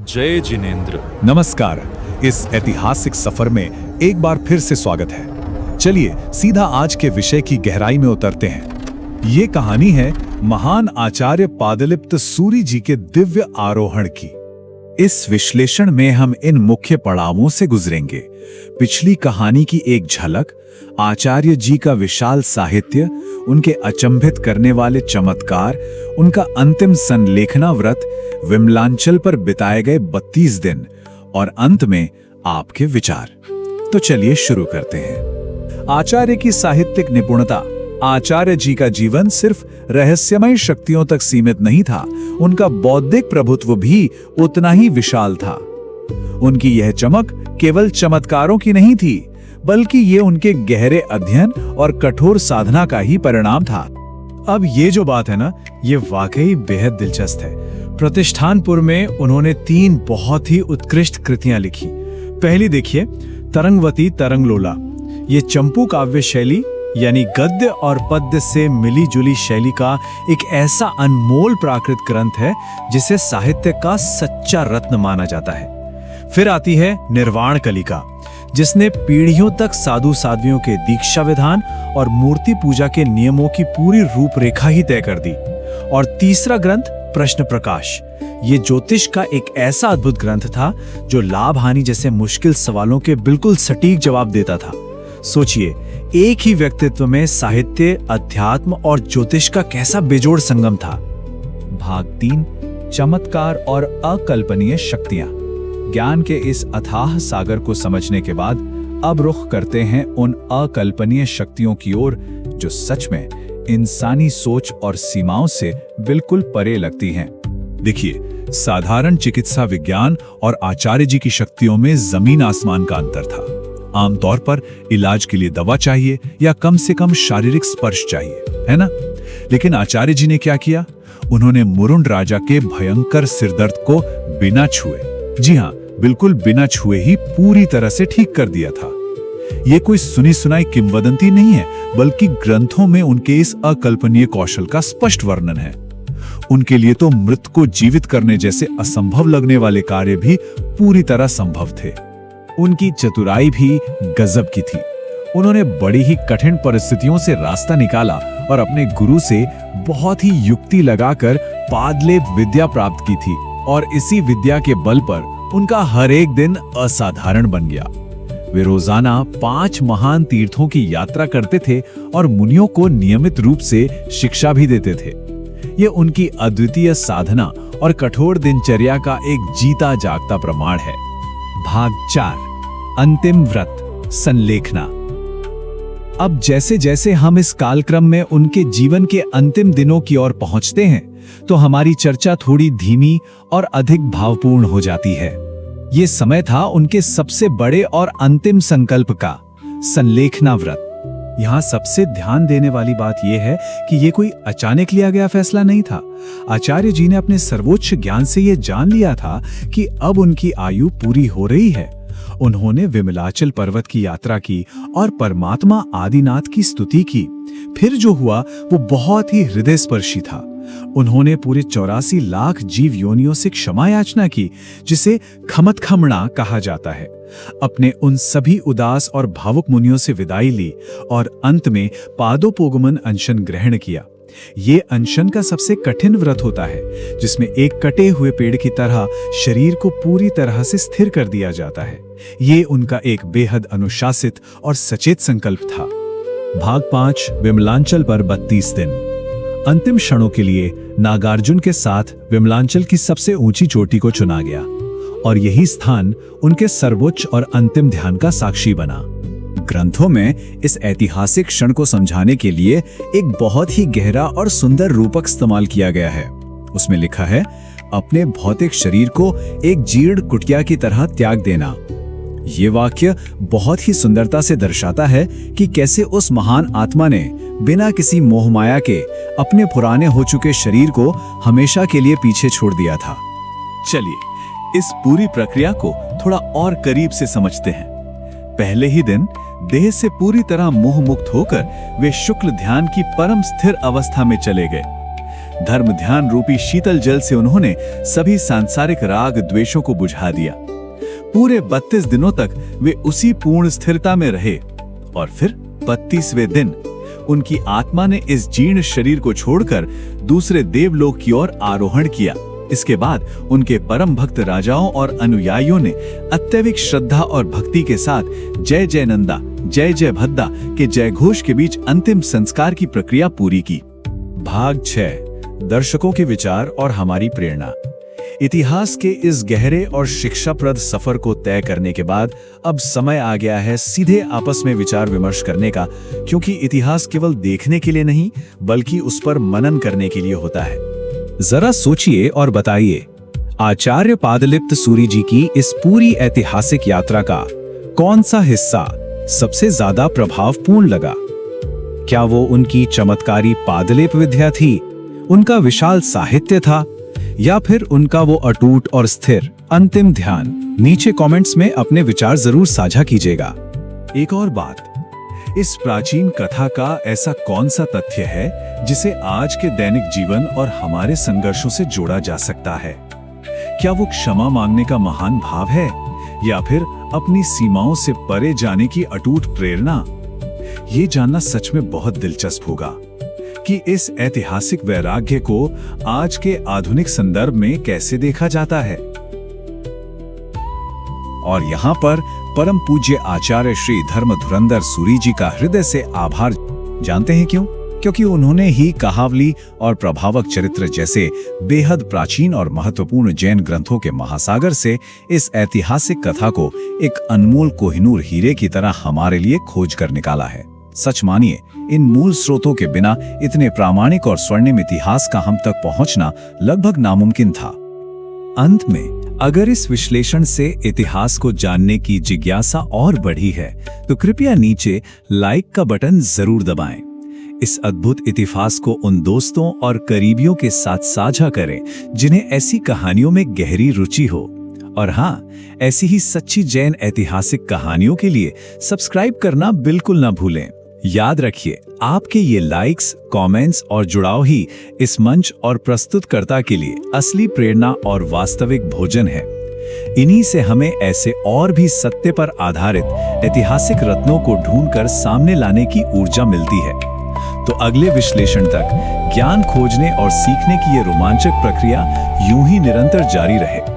जय जिनेंद्र। नमस्कार। इस ऐतिहासिक सफर में एक बार फिर से स्वागत है। चलिए सीधा आज के विषय की गहराई में उतरते हैं। ये कहानी है महान आचार्य पादलिप्त सूरि जी के दिव्य आरोहण की। इस विश्लेषण में हम इन मुख्य पड़ावों से गुजरेंगे। पिछली कहानी की एक झलक, आचार्य जी का विशाल साहित्य, उनके अचंभित करने वाले चमत्कार, उनका अंतिम संलेखना व्रत, विमलांचल पर बिताए गए 32 दिन और अंत में आपके विचार। तो चलिए शुरू करते हैं। आचार्य की साहित्यिक निपुणता। आचार्य जी का जीवन सिर्फ रहस्यमय शक्तियों तक सीमित नहीं था, उनका बौद्धिक प्रभुत्व भी उतना ही विशाल था। उनकी यह चमक केवल चमत्कारों की नहीं थी, बल्कि ये उनके गहरे अध्ययन और कठोर साधना का ही परिणाम था। अब ये जो बात है ना, ये वाकई बेहद दिलचस्प है। प्रतिष्ठानपुर में उन्होंने 3 बहुत ही उत्कृष्ट कृतियां लिखी। पहली देखिए, तरंगवती तरंगलोला। ये चंपू काव्य शैली यानी गद्य और पद्य से मिली जुली शैली का एक ऐसा अनमोल प्राकृत ग्रंथ है जिसे साहित्य का सच्चा रत्न माना जाता है। फिर आती है निर्वाण कलिका, जिसने पीढ़ियों तक साधु साध्वियों के दीक्षा विधान और मूर्ति पूजा के नियमों की पूरी रूपरेखा ही तय कर दी। और तीसरा ग्रंथ प्रश्न प्रकाश, ये ज्योतिष का एक ऐसा अद्भुत ग्रंथ था जो लाभ हानि जैसे मुश्किल सवालों के बिल्कुल सटीक जवाब देता था। सोचिए, एक ही व्यक्तित्व में साहित्य, अध्यात्म और ज्योतिष का कैसा बेजोड़ संगम था। भाग 3, चमत्कार और अकल्पनीय शक्तियां। ज्ञान के इस अथाह सागर को समझने के बाद अब रुख करते हैं उन अकल्पनीय शक्तियों की ओर जो सच में इंसानी सोच और सीमाओं से बिल्कुल परे लगती हैं। देखिए, साधारण चिकित्सा विज्ञान और आचार्य जी की शक्तियों में जमीन आसमान का अंतर था। आमतौर पर इलाज के लिए दवा चाहिए या कम से कम शारीरिक स्पर्श चाहिए, है ना? लेकिन आचार्य जी ने क्या किया? उन्होंने मुरुंड राजा के भयंकर सिरदर्द को बिना छुए, जी हाँ, बिल्कुल बिना छुए ही पूरी तरह से ठीक कर दिया था। ये कोई सुनी सुनाई किंवदंती नहीं है, बल्कि ग्रंथों में उनके इस अकल्पनीय कौशल का स्पष्ट वर्णन है। उनके लिए तो मृत को जीवित करने जैसे असंभव लगने वाले कार्य भी पूरी तरह संभव थे। उनकी चतुराई भी गजब की थी। उन्होंने बड़ी ही कठिन परिस्थितियों से रास्ता निकाला और अपने गुरु से बहुत ही युक्ति लगाकर पादलेप विद्या प्राप्त की थी, और इसी विद्या के बल पर उनका हर एक दिन असाधारण बन गया। वे रोजाना 5 महान तीर्थों की यात्रा करते थे और मुनियों को नियमित रूप से शिक्षा भी देते थे। ये उनकी अद्वितीय साधना और कठोर दिनचर्या का एक जीता जागता प्रमाण है। भाग 4, अंतिम व्रत, संलेखना। अब जैसे जैसे हम इस कालक्रम में उनके जीवन के अंतिम दिनों की ओर पहुंचते हैं, तो हमारी चर्चा थोड़ी धीमी और अधिक भावपूर्ण हो जाती है। ये समय था उनके सबसे बड़े और अंतिम संकल्प का, संलेखना व्रत। यहाँ सबसे ध्यान देने वाली बात यह है कि ये कोई अचानक लिया गया फैसला नहीं था। आचार्य जी ने अपने सर्वोच्च ज्ञान से यह जान लिया था कि अब उनकी आयु पूरी हो रही है। उन्होंने विमलाचल पर्वत की यात्रा की और परमात्मा आदिनाथ की स्तुति की। फिर जो हुआ वो बहुत ही हृदयस्पर्शी था। उन्होंने पूरे 84 लाख जीव योनियों से क्षमा याचना की, जिसे खमतखमणा कहा जाता है। अपने उन सभी उदास और भावुक मुनियों से विदाई ली और अंत में पादोपोगमन अनशन ग्रहण किया। ये अनशन का सबसे कठिन व्रत होता है, जिसमें एक कटे हुए पेड़ की तरह शरीर को पूरी तरह से स्थिर कर दिया जाता है। ये उनका एक बेहद अनुशासित और सचेत संकल्प था। भाग 5, विमलांचल पर 32 दिन। अंतिम क्षणों के लिए नागार्जुन के साथ विमलांचल की सबसे ऊंची चोटी को चुना गया, और यही स्थान उनके सर्वोच्च और अंतिम ध्यान का साक्षी बना। ग्रंथों में इस ऐतिहासिक क्षण को समझाने के लिए एक बहुत ही गहरा और सुंदर रूपक इस्तेमाल किया गया है। उसमें लिखा है, अपने भौतिक शरीर को एक जीर्ण कुटिया की तरह त्याग देना। ये वाक्य बहुत ही सुंदरता से दर्शाता है कि कैसे उस महान आत्मा ने बिना किसी मोहमाया के अपने पुराने हो चुके शरीर को हमेशा के लिए पीछे छोड़ दिया था। चलिए इस पूरी प्रक्रिया को थोड़ा और करीब से समझते हैं। पहले ही दिन देह से पूरी तरह मोह मुक्त होकर वे शुक्ल ध्यान की परम स्थिर अवस्था में चले गए। धर्म ध्यान रूपी शीतल जल से उन्होंने सभी सांसारिक राग द्वेषों को बुझा दिया। पूरे 32 दिनों तक वे उसी पूर्ण स्थिरता में रहे और फिर 32वें दिन उनकी आत्मा ने इस जीर्ण शरीर को छोड़कर दूसरे देवलोक की ओर आरोहण किया। इसके बाद उनके परम भक्त राजाओं और अनुयायियों ने अत्यधिक श्रद्धा और भक्ति के साथ जय जय नंदा, जय जय भद्दा के जयघोष के बीच अंतिम संस्कार की प्रक्रिया पूरी की। भाग 6, दर्शकों के विचार और हमारी प्रेरणा। इतिहास के इस गहरे और शिक्षाप्रद सफर को तय करने के बाद अब समय आ गया है सीधे आपस में विचार विमर्श करने का, क्योंकि इतिहास केवल देखने के लिए नहीं बल्कि उस पर मनन करने के लिए होता है। जरा सोचिए और बताइए, आचार्य पादलिप्त सूरी जी की इस पूरी ऐतिहासिक यात्रा का कौन सा हिस्सा सबसे ज्यादा प्रभावपूर्ण लगा? क्या वो उनकी चमत्कारी पादलेप विद्या थी, उनका विशाल साहित्य था, या फिर उनका वो अटूट और स्थिर अंतिम ध्यान? नीचे कमेंट्स में अपने विचार जरूर साझा कीजिएगा। एक और बात, इस प्राचीन कथा का ऐसा कौन सा तथ्य है जिसे आज के दैनिक जीवन और हमारे संघर्षों से जोड़ा जा सकता है? क्या वो क्षमा मांगने का महान भाव है या फिर अपनी सीमाओं से परे जाने की अटूट प्रेरणा? ये जानना सच में बहुत दिलचस्प होगा कि इस ऐतिहासिक वैराग्य को आज के आधुनिक संदर्भ में कैसे देखा जाता है। और यहाँ पर परम पूज्य आचार्य श्री धर्म धुरंधर सूरी जी का हृदय से आभार। जानते हैं क्यों? क्योंकि उन्होंने ही कहावली और प्रभावक चरित्र जैसे बेहद प्राचीन और महत्वपूर्ण जैन ग्रंथों के महासागर से इस ऐतिहासिक कथा को एक अनमोल कोहिनूर हीरे की तरह हमारे लिए खोज कर निकाला है। सच मानिए, इन मूल स्रोतों के बिना इतने प्रामाणिक और स्वर्णिम इतिहास का हम तक पहुंचना लगभग नामुमकिन था। अंत में, अगर इस विश्लेषण से इतिहास को जानने की जिज्ञासा और बढ़ी है तो कृपया नीचे लाइक का बटन जरूर दबाएं। इस अद्भुत इतिहास को उन दोस्तों और करीबियों के साथ साझा करें जिन्हें ऐसी कहानियों में गहरी रुचि हो। और हाँ, ऐसी ही सच्ची जैन ऐतिहासिक कहानियों के लिए सब्सक्राइब करना बिल्कुल ना भूलें। याद रखिए, आपके ये लाइक्स, कमेंट्स और जुड़ाव ही इस मंच और प्रस्तुतकर्ता के लिए असली प्रेरणा और वास्तविक भोजन है। इन्हीं से हमें ऐसे और भी सत्य पर आधारित ऐतिहासिक रत्नों को ढूंढकर सामने लाने की ऊर्जा मिलती है। तो अगले विश्लेषण तक ज्ञान खोजने और सीखने की ये रोमांचक प्रक्रिया यूं ही निरंतर जारी रहे।